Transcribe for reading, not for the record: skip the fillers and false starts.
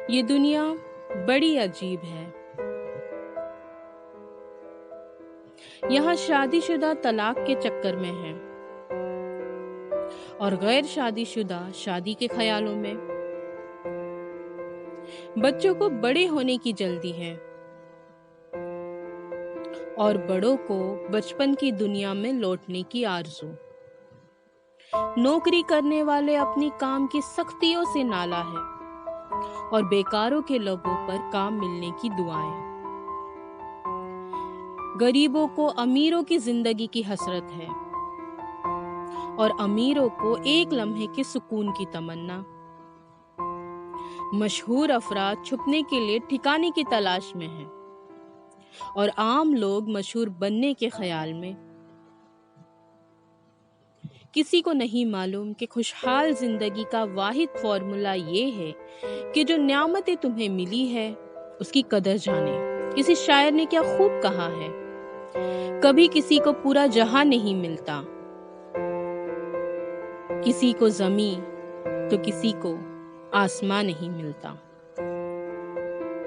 یہ دنیا بڑی عجیب ہے۔ یہاں شادی شدہ طلاق کے چکر میں ہیں اور غیر شادی شدہ شادی کے خیالوں میں۔ بچوں کو بڑے ہونے کی جلدی ہے اور بڑوں کو بچپن کی دنیا میں لوٹنے کی آرزو۔ نوکری کرنے والے اپنی کام کی سختیوں سے نالا ہے اور بیکاروں کے لبوں پر کام ملنے کی دعائیں۔ غریبوں کو امیروں کی زندگی کی حسرت ہے اور امیروں کو ایک لمحے کے سکون کی تمنا۔ مشہور افراد چھپنے کے لیے ٹھکانے کی تلاش میں ہیں اور عام لوگ مشہور بننے کے خیال میں۔ کسی کو نہیں معلوم کہ خوشحال زندگی کا واحد فارمولا یہ ہے کہ جو نعمتیں تمہیں ملی ہے اس کی قدر جانے۔ کسی شاعر نے کیا خوب کہا ہے، کبھی کسی کو پورا جہاں نہیں ملتا، کسی کو زمین تو کسی کو آسمان نہیں ملتا۔